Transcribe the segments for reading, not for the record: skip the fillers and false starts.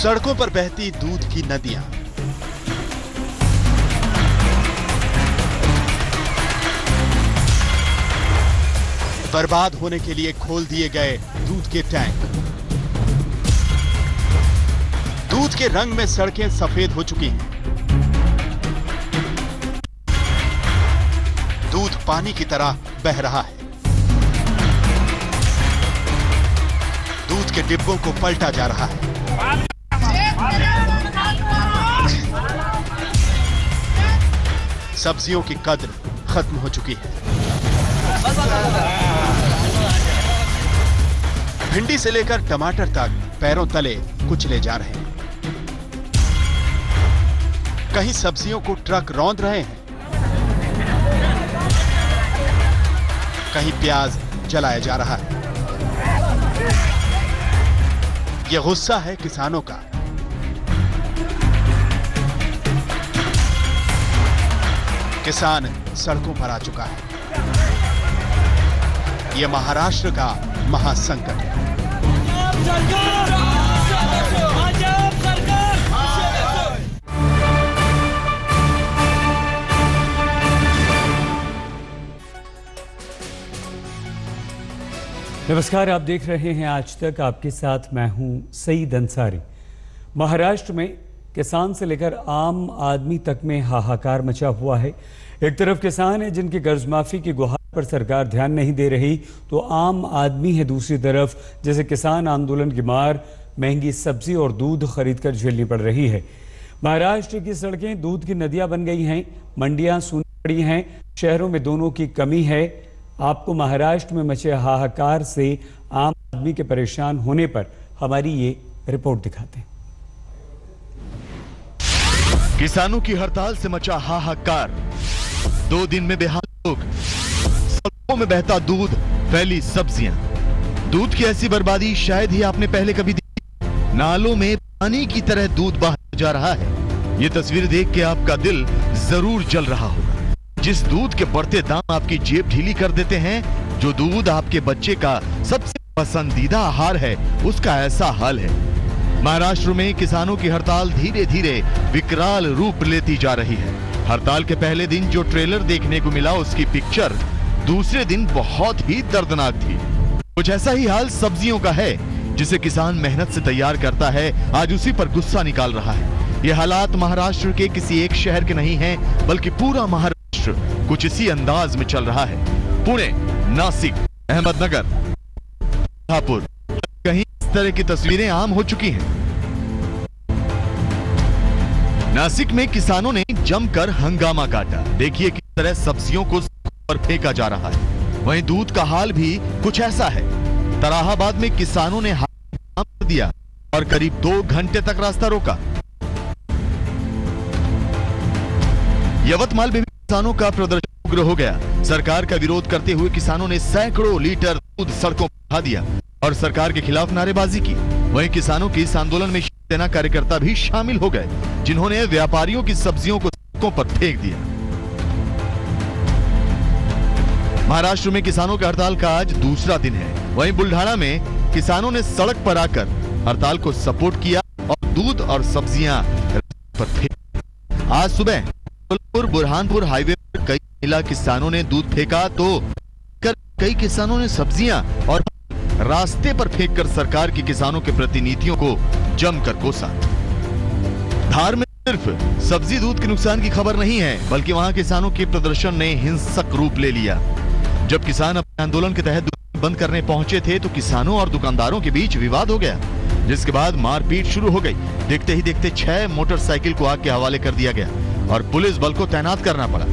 सड़कों पर बहती दूध की नदियां, बर्बाद होने के लिए खोल दिए गए दूध के टैंक, दूध के रंग में सड़कें सफेद हो चुकी हैं, दूध पानी की तरह बह रहा है, दूध के डिब्बों को पलटा जा रहा है, सब्जियों की कद्र खत्म हो चुकी है, भिंडी से लेकर टमाटर तक पैरों तले कुचले जा रहे हैं, कहीं सब्जियों को ट्रक रौंद रहे हैं, कहीं प्याज जलाया जा रहा है। यह गुस्सा है किसानों का। किसान सड़कों पर आ चुका है। यह महाराष्ट्र का महासंकट है। नमस्कार, आप देख रहे हैं आज तक। आपके साथ मैं हूं सईद अंसारी। महाराष्ट्र में किसान से लेकर आम आदमी तक में हाहाकार मचा हुआ है। एक तरफ किसान है जिनकी कर्ज माफी की गुहार पर सरकार ध्यान नहीं दे रही, तो आम आदमी है दूसरी तरफ, जैसे किसान आंदोलन की मार महंगी सब्जी और दूध खरीदकर झेलनी पड़ रही है। महाराष्ट्र की सड़कें दूध की नदियां बन गई हैं, मंडियां सूनी पड़ी हैं, शहरों में दोनों की कमी है। आपको महाराष्ट्र में मचे हाहाकार से आम आदमी के परेशान होने पर हमारी ये रिपोर्ट दिखाते हैं। किसानों की हड़ताल से मचा हाहाकार, 2 दिन में बेहाल लोग, सड़कों में बहता दूध, फैली सब्जियां। दूध की ऐसी बर्बादी शायद ही आपने पहले कभी देखी। नालों में पानी की तरह दूध बह जा रहा है। ये तस्वीर देख के आपका दिल जरूर जल रहा होगा। जिस दूध के बढ़ते दाम आपकी जेब ढीली कर देते हैं, जो दूध आपके बच्चे का सबसे पसंदीदा आहार है, उसका ऐसा हाल है। महाराष्ट्र में किसानों की हड़ताल धीरे धीरे विकराल रूप लेती जा रही है। हड़ताल के पहले दिन जो ट्रेलर देखने को मिला, उसकी पिक्चर दूसरे दिन बहुत ही दर्दनाक थी। कुछ ऐसा ही हाल सब्जियों का है, जिसे किसान मेहनत से तैयार करता है, आज उसी पर गुस्सा निकाल रहा है। ये हालात महाराष्ट्र के किसी एक शहर के नहीं हैं, बल्कि पूरा महाराष्ट्र कुछ इसी अंदाज में चल रहा है। पुणे, नासिक, अहमदनगर, कोल्हापुर, कहीं इस तरह की तस्वीरें आम हो चुकी हैं। नासिक में किसानों ने जमकर हंगामा काटा। देखिए किस तरह सब्जियों को पर फेंका जा रहा है। वहीं दूध का हाल भी कुछ ऐसा है। तराहाबाद में किसानों ने हाथ दिया और करीब 2 घंटे तक रास्ता रोका। यवतमाल में किसानों का प्रदर्शन उग्र हो गया। सरकार का विरोध करते हुए किसानों ने सैकड़ों लीटर दूध सड़कों पर बहा दिया और सरकार के खिलाफ नारेबाजी की। वहीं किसानों के इस आंदोलन में सेना कार्यकर्ता भी शामिल हो गए, जिन्होंने व्यापारियों की सब्जियों को सड़कों पर फेंक दिया। महाराष्ट्र में किसानों की हड़ताल का आज दूसरा दिन है। वहीं बुल्ढाना में किसानों ने सड़क पर आकर हड़ताल को सपोर्ट किया और दूध और सब्जियां पर फेंकी। आज सुबह बुरहानपुर हाईवे पर कई महिला किसानों ने दूध फेंका, तो कई किसानों ने सब्जियां और रास्ते पर फेंककर सरकार के किसानों के प्रतिनिधियों को जमकर कोसा। धार में सिर्फ सब्जी दूध के नुकसान की खबर नहीं है, बल्कि वहां किसानों के प्रदर्शन ने हिंसक रूप ले लिया। जब किसान अपने आंदोलन के तहत दुकान बंद करने पहुंचे थे, तो किसानों और दुकानदारों के बीच विवाद हो गया, जिसके बाद मारपीट शुरू हो गई। देखते ही देखते 6 मोटरसाइकिल को आग के हवाले कर दिया गया और पुलिस बल को तैनात करना पड़ा।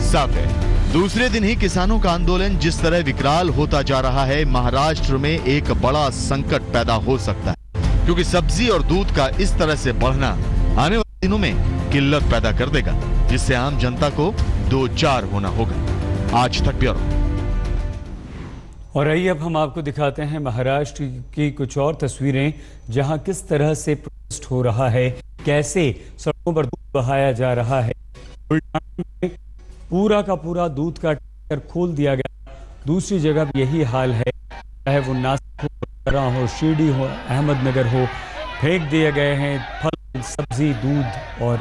साफ है, दूसरे दिन ही किसानों का आंदोलन जिस तरह विकराल होता जा रहा है, महाराष्ट्र में एक बड़ा संकट पैदा हो सकता है, क्योंकि सब्जी और दूध का इस तरह से बढ़ना आने वाले दिनों में किल्लत पैदा कर देगा, जिससे आम जनता को 2-4 होना होगा। आज तक ब्यूरो। और आइए अब हम आपको दिखाते हैं महाराष्ट्र की कुछ और तस्वीरें, जहां किस तरह से प्रोटेस्ट हो रहा है, कैसे सड़कों पर दूध बहाया जा रहा है। पूरा का पूरा दूध का टैंकर खोल दिया गया। दूसरी जगह भी यही हाल है, चाहे वो नासिक हो, शिरडी हो, अहमदनगर हो, फेंक दिए गए हैं फल, सब्जी, दूध और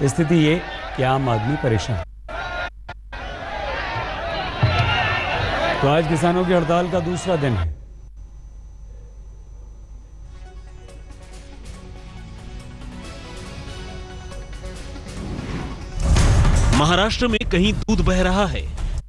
स्थिति ये कि आम आदमी परेशान। तो आज किसानों की हड़ताल का दूसरा दिन है। महाराष्ट्र में कहीं दूध बह रहा है,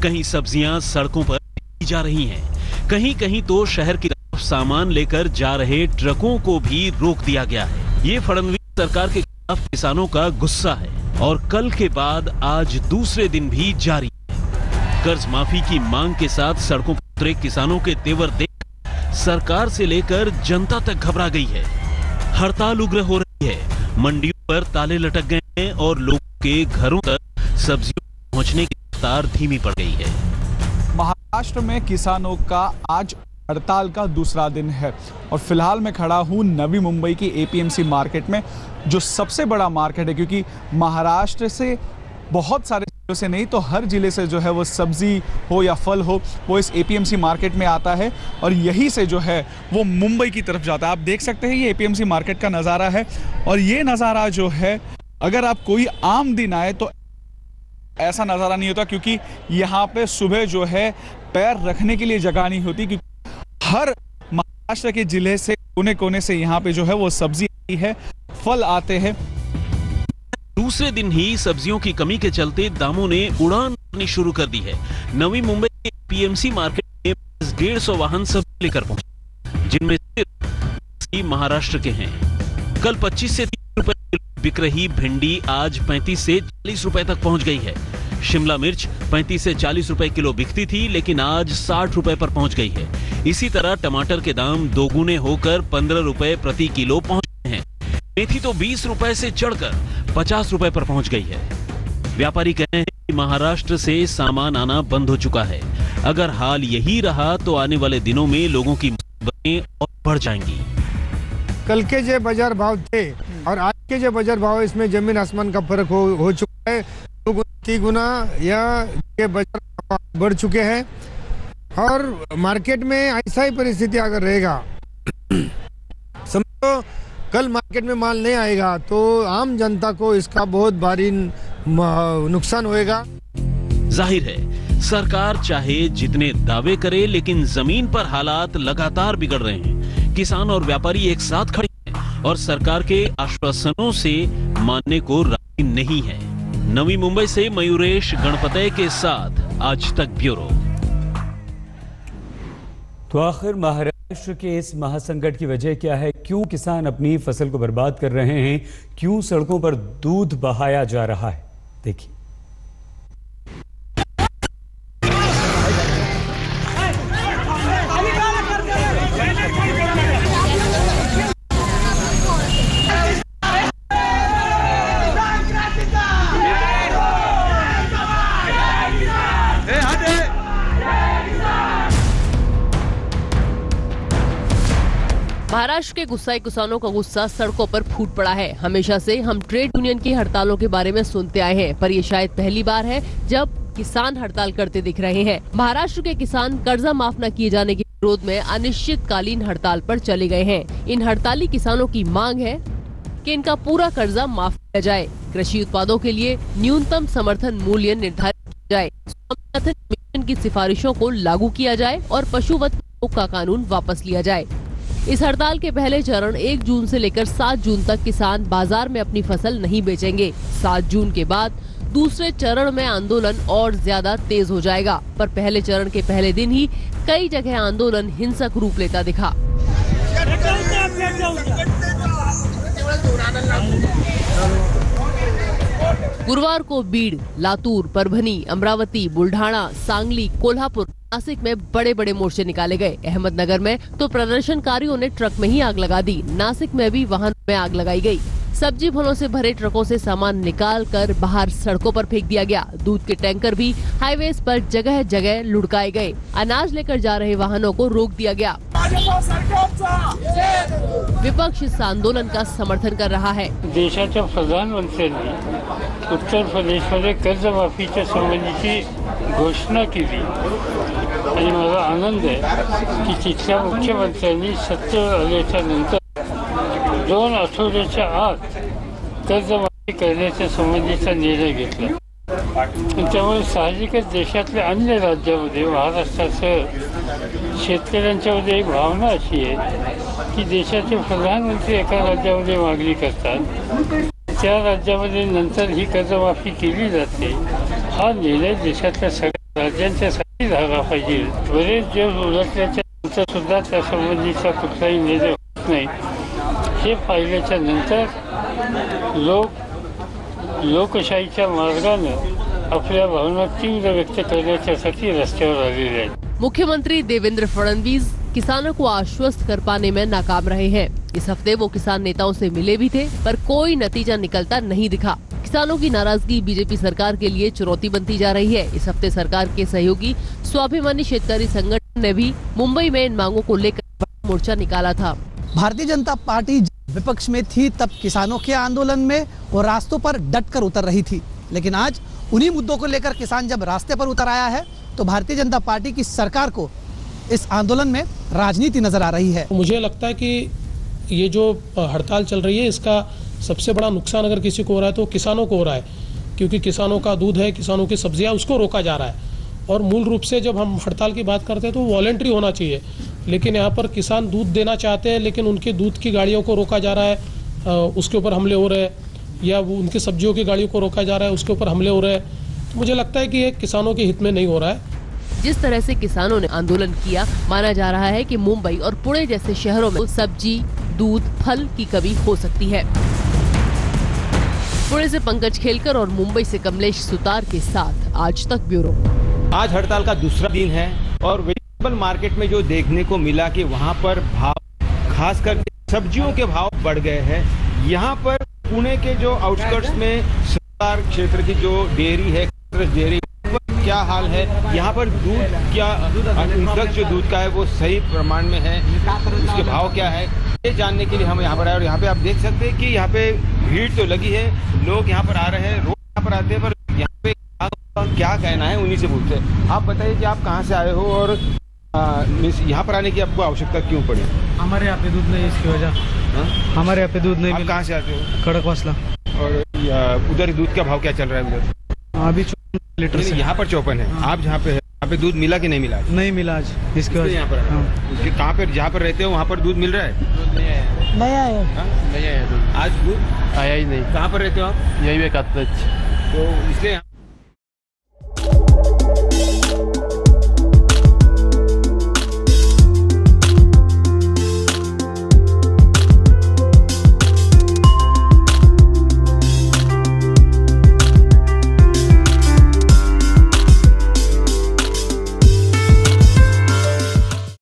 कहीं सब्जियां सड़कों पर बेची जा रही हैं, कहीं कहीं तो शहर की तरफ सामान लेकर जा रहे ट्रकों को भी रोक दिया गया है। ये फडणवीस सरकार के खिलाफ किसानों का गुस्सा है और कल के बाद आज दूसरे दिन भी जारी है। कर्ज माफी की मांग के साथ सड़कों पर उतरे किसानों के तेवर देख सरकार से लेकर जनता तक घबरा गई है। हड़ताल उग्र हो रही है, मंडियों पर ताले लटक गए हैं और लोगों के घरों तक सब्जियों पहुंचने की रफ्तार धीमी पड़ गई है। महाराष्ट्र में किसानों का आज हड़ताल का दूसरा दिन है और फिलहाल मैं खड़ा हूं नवी मुंबई की एपीएमसी मार्केट में, जो सबसे बड़ा मार्केट है, क्योंकि महाराष्ट्र से बहुत सारे जिलों से नहीं तो हर जिले से जो है वो सब्जी हो या फल हो वो इस एपीएमसी मार्केट में आता है और यहीं से जो है वो मुंबई की तरफ जाता है। आप देख सकते हैं ये एपीएमसी मार्केट का नज़ारा है और ये नज़ारा जो है अगर आप कोई आम दिन आए तो ऐसा नज़ारा नहीं होता, क्योंकि यहाँ पे सुबह जो है पैर रखने के लिए जगह नहीं होती, क्योंकि हर महाराष्ट्र के जिले से कोने कोने से यहाँ पे जो है वो सब्जी आती है, फल आते हैं। दूसरे दिन ही सब्जियों की कमी के चलते दामों ने उड़ान भरनी शुरू कर दी है। नवी मुंबई के पीएमसी मार्केट में 150 वाहन सब्जी लेकर पहुंचे, जिनमें सिर्फ महाराष्ट्र के हैं। कल 25 से 30 रुपए बिक रही भिंडी आज 35 से 40 रुपए तक पहुंच गई है। शिमला मिर्च 35 से 40 रुपए किलो बिकती थी, लेकिन आज 60 रुपए पर पहुंच गई है। इसी तरह टमाटर के दाम दोगुने होकर 15 रुपए प्रति किलो पहुंच गए हैं। मेथी तो 20 रुपए से चढ़कर 50 रुपए पर पहुंच गई है। व्यापारी कह रहे हैं कि महाराष्ट्र से सामान आना बंद हो चुका है। अगर हाल यही रहा तो आने वाले दिनों में लोगों की मुसीबतें और बढ़ जाएंगी। कल के जो बाजार भाव थे और आज के जो बाजार भाव, इसमें जमीन आसमान का फर्क हो चुका है। 2 गुना या के बाजार बढ़ चुके हैं और मार्केट में ऐसा ही परिस्थिति अगर रहेगा, समझो कल मार्केट में माल नहीं आएगा तो आम जनता को इसका बहुत भारी नुकसान होएगा। जाहिर है सरकार चाहे जितने दावे करे, लेकिन जमीन पर हालात लगातार बिगड़ रहे हैं। किसान और व्यापारी एक साथ खड़े हैं और सरकार के आश्वासनों से मानने को राजी नहीं है। नवी मुंबई से मयूरेश गणपते के साथ आज तक ब्यूरो। तो आखिर महाराष्ट्र के इस महासंकट की वजह क्या है? क्यों किसान अपनी फसल को बर्बाद कर रहे हैं? क्यों सड़कों पर दूध बहाया जा रहा है? देखिए। महाराष्ट्र के गुस्साए किसानों का गुस्सा सड़कों पर फूट पड़ा है। हमेशा से हम ट्रेड यूनियन की हड़तालों के बारे में सुनते आए हैं, पर ये शायद पहली बार है जब किसान हड़ताल करते दिख रहे हैं। महाराष्ट्र के किसान कर्जा माफ न किए जाने के विरोध में अनिश्चितकालीन हड़ताल पर चले गए हैं। इन हड़ताली किसानों की मांग है कि इनका पूरा कर्जा माफ किया जाए, कृषि उत्पादों के लिए न्यूनतम समर्थन मूल्य निर्धारित किया जाए, स्वामीनाथन कमीशन की सिफारिशों को लागू किया जाए और पशुवध का कानून वापस लिया जाए। इस हड़ताल के पहले चरण 1 जून से लेकर 7 जून तक किसान बाजार में अपनी फसल नहीं बेचेंगे। 7 जून के बाद दूसरे चरण में आंदोलन और ज्यादा तेज हो जाएगा, पर पहले चरण के पहले दिन ही कई जगह आंदोलन हिंसक रूप लेता दिखा। गुरुवार को बीड़, लातूर, परभनी, अमरावती, बुल्ढाना, सांगली, कोल्हापुर, नासिक में बड़े बड़े मोर्चे निकाले गए। अहमदनगर में तो प्रदर्शनकारियों ने ट्रक में ही आग लगा दी। नासिक में भी वाहनों में आग लगाई गई। सब्जी फलों से भरे ट्रकों से सामान निकाल कर बाहर सड़कों पर फेंक दिया गया। दूध के टैंकर भी हाईवेज पर जगह जगह लुढ़काए गए। अनाज लेकर जा रहे वाहनों को रोक दिया गया। विपक्ष इस आंदोलन का समर्थन कर रहा है। देशाच्या प्रधानमंत्र्यांनी उत्तर प्रदेशमध्ये कर्जमाफीच्या संबंधीची घोषणा केली आणि मला आनंद आहे की तिथल्या मुख्यमंत्र्यांनी सत्तेवर आल्याच्या नंतर 2 आठवड्याच्या आत कर्जमाफी करण्याच्या संबंधीचा निर्णय घेतला. त्यामुळे साहजिकच देशातल्या अन्य राज्यामध्ये महाराष्ट्रासह शेतकऱ्यांच्यामध्ये एक भावना अशी आहे की देशाचे प्रधानमंत्री एका राज्यामध्ये मागणी करतात, त्या राज्यामध्ये नंतर ही कर्जमाफी केली जाते. हा निर्णय देशातल्या सगळ्या राज्यांच्यासाठी झाला पाहिजे. बरेच दिवस उलटल्याच्या नंतर सुद्धा त्या संबंधीचा कुठलाही निर्णय होत नाही. हे पाहिल्याच्या नंतर लोकशाहीच्या मार्गानं आपल्या भावना तीव्र व्यक्त करण्यासाठी रस्त्यावर आलेले आहेत. मुख्यमंत्री देवेंद्र फडणवीस किसानों को आश्वस्त कर पाने में नाकाम रहे हैं. इस हफ्ते वो किसान नेताओं से मिले भी थे, पर कोई नतीजा निकलता नहीं दिखा. किसानों की नाराजगी बीजेपी सरकार के लिए चुनौती बनती जा रही है. इस हफ्ते सरकार के सहयोगी स्वाभिमानी शेतकरी संगठन ने भी मुंबई में इन मांगों को लेकर बड़ा मोर्चा निकाला था. भारतीय जनता पार्टी विपक्ष में थी तब किसानों के आंदोलन में और रास्तों पर डटकर उतर रही थी, लेकिन आज उन्हीं मुद्दों को लेकर किसान जब रास्ते पर उतर आया है तो भारतीय जनता पार्टी की सरकार को इस आंदोलन में राजनीति नजर आ रही है. मुझे लगता है कि ये जो हड़ताल चल रही है इसका सबसे बड़ा नुकसान अगर किसी को हो रहा है तो किसानों को हो रहा है, क्योंकि किसानों का दूध है, किसानों की सब्जियां, उसको रोका जा रहा है. और मूल रूप से जब हम हड़ताल की बात करते हैं तो वॉलंटरी होना चाहिए, लेकिन यहाँ पर किसान दूध देना चाहते हैं लेकिन उनके दूध की गाड़ियों को रोका जा रहा है, उसके ऊपर हमले हो रहे हैं, या वो उनकी सब्जियों की गाड़ियों को रोका जा रहा है, उसके ऊपर हमले हो रहे हैं. तो मुझे लगता है कि ये किसानों के हित में नहीं हो रहा है. जिस तरह से किसानों ने आंदोलन किया, माना जा रहा है कि मुंबई और पुणे जैसे शहरों में सब्जी, दूध, फल की कमी हो सकती है. पुणे से पंकज खेलकर और मुंबई से कमलेश सुतार के साथ आज तक ब्यूरो. आज हड़ताल का दूसरा दिन है और वेजिटेबल मार्केट में जो देखने को मिला कि वहाँ पर भाव, खासकर सब्जियों के भाव बढ़ गए हैं. यहाँ पर पुणे के जो आउटस्कर्ट्स में सरकार क्षेत्र की जो डेयरी है, डेयरी क्या हाल है, यहाँ पर दूध क्या इनफ्लक्स जो दूध का है वो सही प्रमाण में है, उसके भाव क्या है, ये जानने के लिए हम यहाँ पर आए. और यहाँ पे आप देख सकते हैं कि यहाँ पे भीड़ तो लगी है, लोग यहाँ पर आ रहे हैं, रोज यहाँ पर आते हैं, पर यहाँ पे क्या कहना है उन्हीं से पूछते हैं. आप बताइए कि आप कहाँ से आए हो और यहाँ पर आने की आपको आवश्यकता क्यों पड़ी? हमारे यहाँ पे दूध नहीं, इसकी वजह. हमारे यहाँ पे दूध नहीं. आप कहाँ से आते हो? खड़कवासला. और उधर दूध का भाव क्या चल रहा है उधर? अभी 54 लीटर से. यहाँ पर 54 है. आप जहाँ पे है यहाँ पे दूध मिला कि नहीं मिला? नहीं मिला आज. इसके वजह यहाँ पर कहाँ पे जहाँ पर रहते हो वहाँ पर दूध मिल रहा है? दूध नहीं आया. नहीं आया दूध. आज दूध आया ही नहीं. कहाँ पर रहते हो आप? यही तो इसलिए